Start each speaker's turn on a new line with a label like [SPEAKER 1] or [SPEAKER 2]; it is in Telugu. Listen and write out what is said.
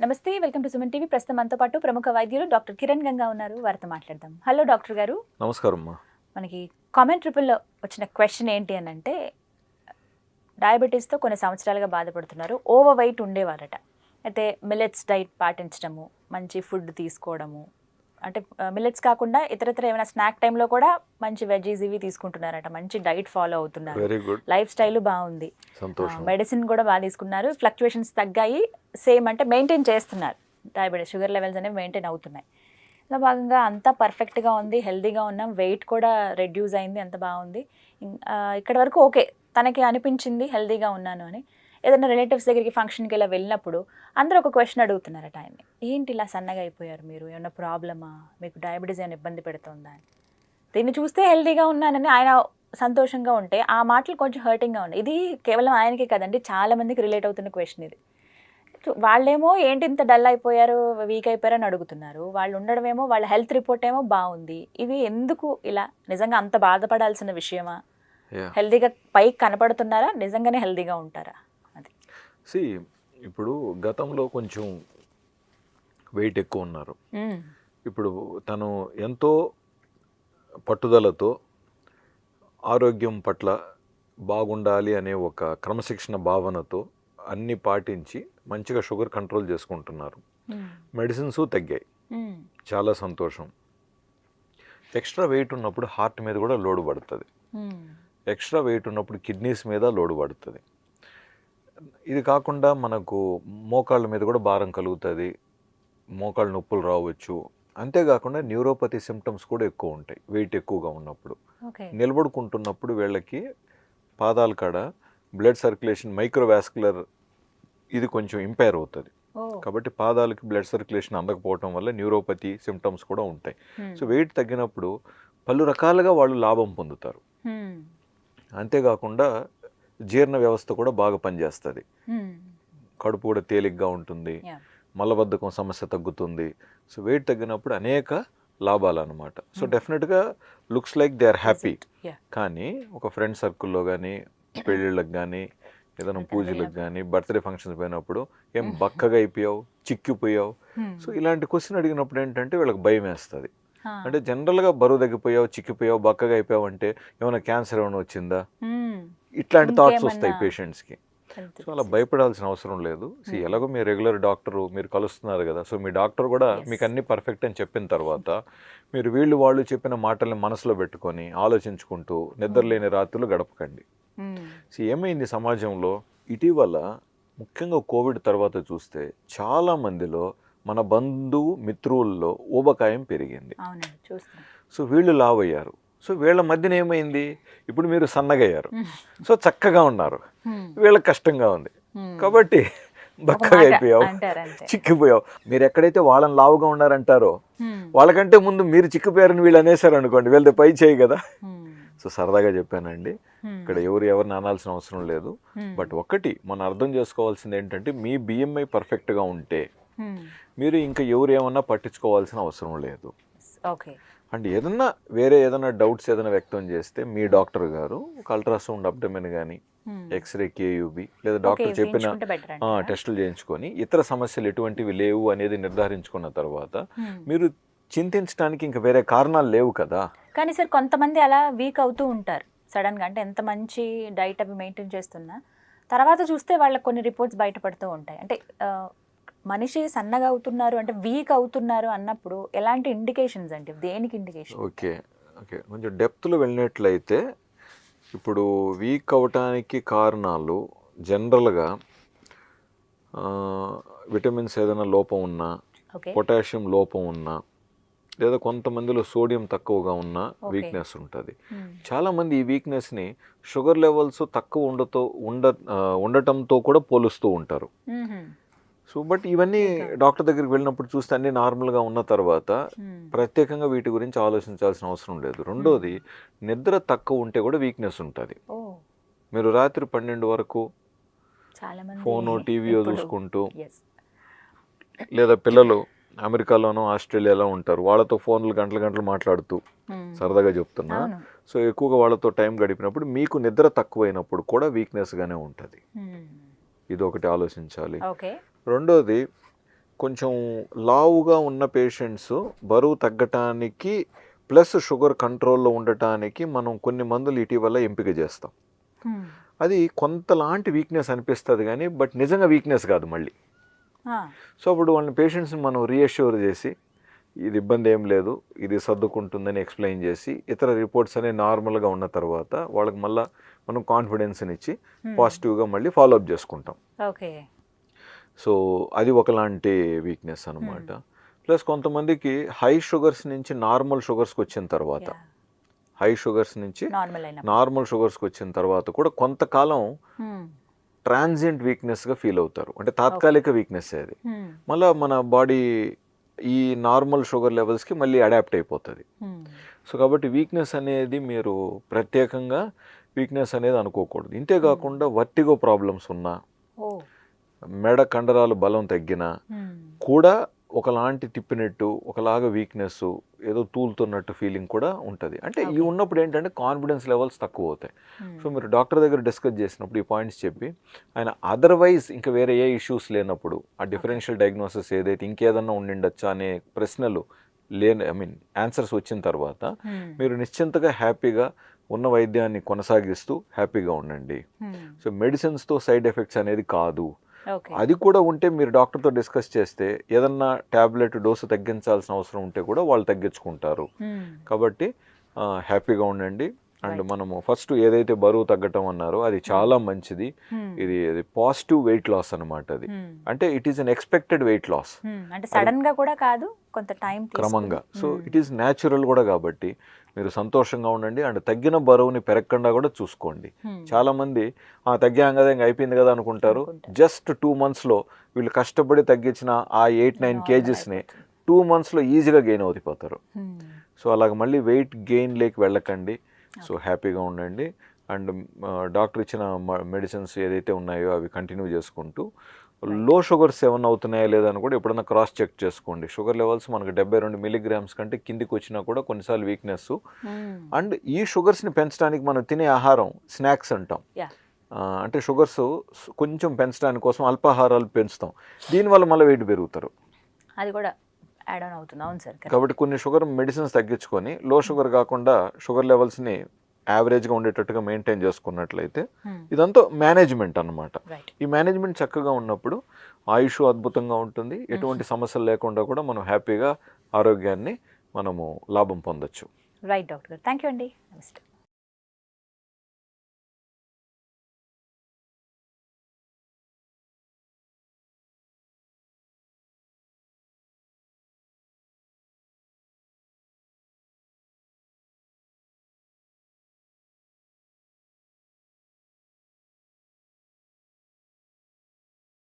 [SPEAKER 1] నమస్తే, వెల్కమ్ టు సుమన్ టీవీ. ప్రస్తుతం మనతో పాటు ప్రముఖ వైద్యులు డాక్టర్ కిరణ్ గంగా ఉన్నారు. వారితో మాట్లాడదాం. హలో డాక్టర్ గారు.
[SPEAKER 2] నమస్కారం అమ్మా.
[SPEAKER 1] మనకి కామెంట్ ట్రిపుల్లో వచ్చిన క్వశ్చన్ ఏంటి అని అంటే, డయాబెటీస్తో కొన్ని సంవత్సరాలుగా బాధపడుతున్నారు. ఓవర్ వెయిట్ ఉండేవారట. అయితే మిల్లెట్స్ డైట్ పాటించడము, మంచి ఫుడ్ తీసుకోవడము, అంటే మిల్లెట్స్ కాకుండా ఇతరత్ర ఏమైనా స్నాక్ టైంలో కూడా మంచి వెజీస్ ఇవి తీసుకుంటున్నారట. మంచి డైట్ ఫాలో అవుతున్నారు.
[SPEAKER 2] Very good.
[SPEAKER 1] లైఫ్ స్టైల్ బాగుంది.
[SPEAKER 2] సంతోషం.
[SPEAKER 1] మెడిసిన్ కూడా బాగా తీసుకున్నారు. ఫ్లక్చుయేషన్స్ తగ్గాయి. సేమ్ అంటే మెయింటైన్ చేస్తున్నారు. డయాబెటీస్ షుగర్ లెవెల్స్ అనేవి మెయింటైన్ అవుతున్నాయి. ఇలా భాగంగా అంతా పర్ఫెక్ట్గా ఉంది, హెల్తీగా ఉన్నాం, వెయిట్ కూడా రెడ్యూస్ అయింది, అంత బాగుంది. ఇక్కడ వరకు ఓకే, తనకి అనిపించింది హెల్తీగా ఉన్నాను అని. ఏదైనా రిలేటివ్స్ దగ్గరికి ఫంక్షన్కి ఇలా వెళ్ళినప్పుడు అందరూ ఒక క్వశ్చన్ అడుగుతున్నారట ఆయన్ని, ఏంటి ఇలా సన్నగా అయిపోయారు మీరు, ఏమన్నా ప్రాబ్లమా, మీకు డయాబెటీస్ ఏమైనా ఇబ్బంది పెడుతుందా అని. దీన్ని చూస్తే హెల్తీగా ఉన్నానని ఆయన సంతోషంగా ఉంటే ఆ మాటలు కొంచెం హర్టింగ్గా ఉన్నాయి. ఇది కేవలం ఆయనకే కదండి, చాలా మందికి రిలేట్ అవుతున్న క్వశ్చన్ ఇది. వాళ్ళేమో ఏంటి ఇంత డల్ అయిపోయారు, వీక్ అయిపోయారు అని అడుగుతున్నారు. వాళ్ళు ఉండడమేమో, వాళ్ళ హెల్త్ రిపోర్ట్ ఏమో బాగుంది. ఇవి ఎందుకు ఇలా? నిజంగా అంత బాధపడాల్సిన విషయమా? హెల్తీగా పైకి కనపడుతున్నారా, నిజంగానే హెల్తీగా ఉంటారా? అది
[SPEAKER 2] ఇప్పుడు గతంలో కొంచెం వెయిట్ ఎక్కువ ఉన్నారు. ఇప్పుడు తను ఎంతో పట్టుదలతో ఆరోగ్యం పట్ల బాగుండాలి అనే ఒక క్రమశిక్షణ భావనతో అన్నీ పాటించి మంచిగా షుగర్ కంట్రోల్ చేసుకుంటున్నారు. మెడిసిన్స్ తగ్గాయి, చాలా సంతోషం. ఎక్స్ట్రా వెయిట్ ఉన్నప్పుడు హార్ట్ మీద కూడా లోడ్ పడుతుంది. ఎక్స్ట్రా వెయిట్ ఉన్నప్పుడు కిడ్నీస్ మీద లోడ్ పడుతుంది. ఇది కాకుండా మనకు మోకాళ్ళ మీద కూడా భారం కలుగుతుంది, మోకాళ్ళ నొప్పులు రావచ్చు. అంతేకాకుండా న్యూరోపతి సిమ్టమ్స్ కూడా ఎక్కువ ఉంటాయి వెయిట్ ఎక్కువగా ఉన్నప్పుడు. నిలబడుకుంటున్నప్పుడు వీళ్ళకి పాదాల కాడ బ్లడ్ సర్క్యులేషన్, మైక్రోవాస్కులర్ ఇది కొంచెం ఇంపైర్ అవుతుంది. కాబట్టి పాదాలకి బ్లడ్ సర్క్యులేషన్ అందకపోవటం వల్ల న్యూరోపతి సిమ్టమ్స్ కూడా ఉంటాయి. సో వెయిట్ తగ్గినప్పుడు పలు రకాలుగా వాళ్ళు లాభం పొందుతారు. అంతేకాకుండా జీర్ణ వ్యవస్థ కూడా బాగా పనిచేస్తుంది, కడుపు కూడా తేలిగ్గా ఉంటుంది, మలబద్ధకం సమస్య తగ్గుతుంది. సో వెయిట్ తగ్గినప్పుడు అనేక లాభాలు అన్నమాట. సో డెఫినెట్గా looks like they are happy. కానీ ఒక ఫ్రెండ్ సర్కిల్లో కానీ, పెళ్ళిళ్ళకి కానీ, ఏదైనా పూజలకు కానీ, బర్త్డే ఫంక్షన్స్ పోయినప్పుడు ఏం బక్కగా అయిపోయావు, చిక్కిపోయావు. సో ఇలాంటి క్వశ్చన్ అడిగినప్పుడు ఏంటంటే వీళ్ళకి భయం వేస్తుంది. అంటే జనరల్గా బరువు తగ్గిపోయావు, చిక్కిపోయావు, బక్కగా అయిపోయావు అంటే ఏమైనా క్యాన్సర్ ఏమైనా వచ్చిందా, ఇట్లాంటి థాట్స్ వస్తాయి పేషెంట్స్కి. సో అలా భయపడాల్సిన అవసరం లేదు. ఎలాగో మీ రెగ్యులర్ డాక్టరు మీరు కలుస్తున్నారు కదా, సో మీ డాక్టర్ కూడా మీకు అన్ని పర్ఫెక్ట్ అని చెప్పిన తర్వాత మీరు వాళ్ళు చెప్పిన మాటల్ని మనసులో పెట్టుకొని ఆలోచించుకుంటూ నిద్రలేని రాత్రులు గడపకండి. సో ఏమైంది సమాజంలో ఇటీవల, ముఖ్యంగా కోవిడ్ తర్వాత చూస్తే చాలా మందిలో, మన బంధువు మిత్రుల్లో ఊబకాయం పెరిగింది. సో వీళ్ళు లావ్ అయ్యారు. సో వీళ్ళ మధ్యన ఏమైంది, ఇప్పుడు మీరు సన్నగయ్యారు, సో చక్కగా ఉన్నారు, వీళ్ళకి కష్టంగా ఉంది. కాబట్టి బక్కగా అయిపోయావు, చిక్కిపోయావు. మీరు ఎక్కడైతే వాళ్ళని లావుగా ఉన్నారంటారో వాళ్ళకంటే ముందు మీరు చిక్కిపోయారని వీళ్ళు అనేసారు అనుకోండి, వీళ్ళది పై చేయి కదా. సో సరదాగా చెప్పానండి, ఇక్కడ ఎవరిని అనాల్సిన అవసరం లేదు. బట్ ఒకటి మనం అర్థం చేసుకోవాల్సింది ఏంటంటే, మీ బిఎంఐ పర్ఫెక్ట్గా ఉంటే మీరు ఇంకా ఏమన్నా పట్టించుకోవాల్సిన అవసరం లేదు. అండ్ ఏదైనా డౌట్స్ ఏదైనా వ్యక్తం చేస్తే మీ డాక్టర్ గారు ఒక అల్ట్రాసౌండ్ అబ్డమెన్ కానీ, ఎక్స్రే, కేయూబీ లేదా డాక్టర్ చెప్పిన టెస్టులు చేయించుకొని ఇతర సమస్యలు ఎటువంటివి లేవు అనేది నిర్ధారించుకున్న తర్వాత మీరు చింతించడానికి ఇంకా వేరే కారణాలు లేవు కదా.
[SPEAKER 1] కానీ సార్, కొంతమంది అలా వీక్ అవుతూ ఉంటారు సడన్గా. అంటే ఎంత మంచి డైట్ అవి మెయింటైన్ చేస్తున్నా తర్వాత చూస్తే వాళ్ళకి కొన్ని రిపోర్ట్స్ బయటపడుతూ ఉంటాయి. అంటే మనిషి సన్నగా అవుతున్నారు అంటే వీక్ అవుతున్నారు అన్నప్పుడు ఎలాంటి ఇండికేషన్స్ అంటే, దేనికి ఇండికేషన్?
[SPEAKER 2] ఓకే, కొంచెం డెప్త్లో వెళ్ళినట్లయితే, ఇప్పుడు వీక్ అవటానికి కారణాలు జనరల్గా విటమిన్స్ ఏదైనా లోపం ఉన్నా, పొటాషియం లోపం ఉన్నా, లేదా కొంతమందిలో సోడియం తక్కువగా ఉన్న వీక్నెస్ ఉంటుంది. చాలామంది ఈ వీక్నెస్ని షుగర్ లెవెల్స్ తక్కువ ఉండటంతో కూడా పోలుస్తూ ఉంటారు. సో బట్ ఇవన్నీ డాక్టర్ దగ్గరికి వెళ్ళినప్పుడు చూస్తే అన్నీ నార్మల్గా ఉన్న తర్వాత ప్రత్యేకంగా వీటి గురించి ఆలోచించాల్సిన అవసరం లేదు. రెండోది, నిద్ర తక్కువ ఉంటే కూడా వీక్నెస్ ఉంటుంది. మీరు రాత్రి 12 వరకు ఫోను, టీవీయో చూసుకుంటూ, లేదా పిల్లలు అమెరికాలోనో ఆస్ట్రేలియాలో ఉంటారు, వాళ్ళతో ఫోన్లు గంటలు మాట్లాడుతూ, సరదాగా చెప్తున్నా, సో ఎక్కువగా వాళ్ళతో టైం గడిపినప్పుడు మీకు నిద్ర తక్కువైనప్పుడు కూడా వీక్నెస్గానే ఉంటుంది. ఇది ఒకటి ఆలోచించాలి. రెండోది, కొంచెం లావుగా ఉన్న పేషెంట్స్ బరువు తగ్గటానికి ప్లస్ షుగర్ కంట్రోల్లో ఉండటానికి మనం కొన్ని మందులు ఇటీవల ఎంపిక చేస్తాం. అది కొంతలాంటి వీక్నెస్ అనిపిస్తుంది కానీ బట్ నిజంగా వీక్నెస్ కాదు మళ్ళీ. సో అప్పుడు వాళ్ళ పేషెంట్స్ని మనం రీఅష్యూర్ చేసి ఇది ఇబ్బంది ఏం లేదు, ఇది సర్దుకుంటుందని ఎక్స్ప్లెయిన్ చేసి ఇతర రిపోర్ట్స్ అనేవి నార్మల్గా ఉన్న తర్వాత వాళ్ళకి మళ్ళీ మనం కాన్ఫిడెన్స్ని ఇచ్చి పాజిటివ్గా మళ్ళీ ఫాలోఅప్ చేసుకుంటాం.
[SPEAKER 1] ఓకే.
[SPEAKER 2] సో అది ఒకలాంటి వీక్నెస్ అనమాట. ప్లస్ కొంతమందికి హై షుగర్స్ నుంచి నార్మల్ షుగర్స్కి వచ్చిన తర్వాత హై షుగర్స్ నుంచి నార్మల్ షుగర్స్కి వచ్చిన తర్వాత కూడా కొంతకాలం ట్రాన్సియంట్ వీక్నెస్గా ఫీల్ అవుతారు. అంటే తాత్కాలిక వీక్నెస్ అది మళ్ళీ మన బాడీ ఈ నార్మల్ షుగర్ లెవెల్స్కి మళ్ళీ అడాప్ట్ అయిపోతుంది. సో కాబట్టి వీక్నెస్ అనేది మీరు ప్రత్యేకంగా వీక్నెస్ అనేది అనుకోకూడదు. ఇంతే కాకుండా వర్టిగో ప్రాబ్లమ్స్ ఉన్నా, మెడ కండరాలు బలం తగ్గినా కూడా ఒకలాంటి తిప్పినట్టు ఒకలాగా వీక్నెస్ ఏదో తూలుతున్నట్టు ఫీలింగ్ కూడా ఉంటుంది. అంటే ఇవి ఉన్నప్పుడు ఏంటంటే కాన్ఫిడెన్స్ లెవెల్స్ తక్కువ అవుతాయి. సో మీరు డాక్టర్ దగ్గర డిస్కస్ చేసినప్పుడు ఈ పాయింట్స్ చెప్పి ఆయన అదర్వైజ్ ఇంకా వేరే ఏ ఇష్యూస్ లేనప్పుడు ఆ డిఫరెన్షియల్ డయాగ్నోసిస్ ఏదైతే ఇంకేదన్నా ఉండిండొచ్చా అనే ప్రశ్నలు ఆన్సర్స్ వచ్చిన తర్వాత మీరు నిశ్చింతగా హ్యాపీగా ఉన్న వైద్యాన్ని కొనసాగిస్తూ హ్యాపీగా ఉండండి. సో మెడిసిన్స్తో సైడ్ ఎఫెక్ట్స్ అనేది కాదు. అది కూడా ఉంటే మీరు డాక్టర్తో డిస్కస్ చేస్తే ఏదన్నా ట్యాబ్లెట్ డోసు తగ్గించాల్సిన అవసరం ఉంటే కూడా వాళ్ళు తగ్గించుకుంటారు. కాబట్టి హ్యాపీగా ఉండండి. అండ్ మనము ఫస్ట్ ఏదైతే బరువు తగ్గటం అన్నారో అది చాలా మంచిది. ఇది పాజిటివ్ వెయిట్ లాస్ అనమాట. అది అంటే it is unexpected weight loss,
[SPEAKER 1] అంటే సడన్ గా కూడా కాదు, కొంత టైం
[SPEAKER 2] క్రమంగా. సో ఇట్ ఈస్ న్యాచురల్ కూడా కాబట్టి మీరు సంతోషంగా ఉండండి. అండ్ తగ్గిన బరువుని పెరగకుండా కూడా చూసుకోండి. చాలా మంది తగ్గాం కదా ఇంకా అయిపోయింది కదా అనుకుంటారు. జస్ట్ 2 monthsలో వీళ్ళు కష్టపడి తగ్గించిన ఆ 8-9 kgsని 2 monthsలో ఈజీగా గెయిన్ అవుతారు. సో అలాగ మళ్ళీ వెయిట్ గెయిన్ లేకి వెళ్ళకండి. సో హ్యాపీగా ఉండండి. అండ్ డాక్టర్ ఇచ్చిన మెడిసిన్స్ ఏదైతే ఉన్నాయో అవి కంటిన్యూ చేసుకుంటూ లో షుగర్స్ ఏమన్నా అవుతున్నాయా లేదా అని కూడా ఎప్పుడన్నా క్రాస్ చెక్ చేసుకోండి. షుగర్ లెవెల్స్ మనకు 72 mg కంటే కిందికి వచ్చినా కూడా కొన్నిసార్లు వీక్నెస్. అండ్ ఈ షుగర్స్ని పెంచడానికి మనం తినే ఆహారం స్నాక్స్ అంటాం. అంటే షుగర్స్ కొంచెం పెంచడానికి కోసం అల్పాహారాలు పెంచుతాం. దీనివల్ల మళ్ళీ వెయిట్ పెరుగుతారు.
[SPEAKER 1] అది కూడా యాడ్ ఆన్ అవుతుంది. అవును సార్.
[SPEAKER 2] కాబట్టి కొన్ని షుగర్ మెడిసిన్స్ తగ్గించుకొని లో షుగర్ కాకుండా షుగర్ లెవెల్స్ని యావరేజ్గా ఉండేటట్టుగా మెయింటైన్ చేసుకున్నట్లయితే ఇదంతా మేనేజ్మెంట్ అన్నమాట. ఈ మేనేజ్మెంట్ చక్కగా ఉన్నప్పుడు ఆయుష్ అద్భుతంగా ఉంటుంది. ఎటువంటి సమస్యలు లేకుండా కూడా మనం హ్యాపీగా ఆరోగ్యాన్ని మనము లాభం పొందొచ్చు.
[SPEAKER 1] రైట్ డాక్టర్ గారు, థ్యాంక్ యూ అండి. నమస్తే.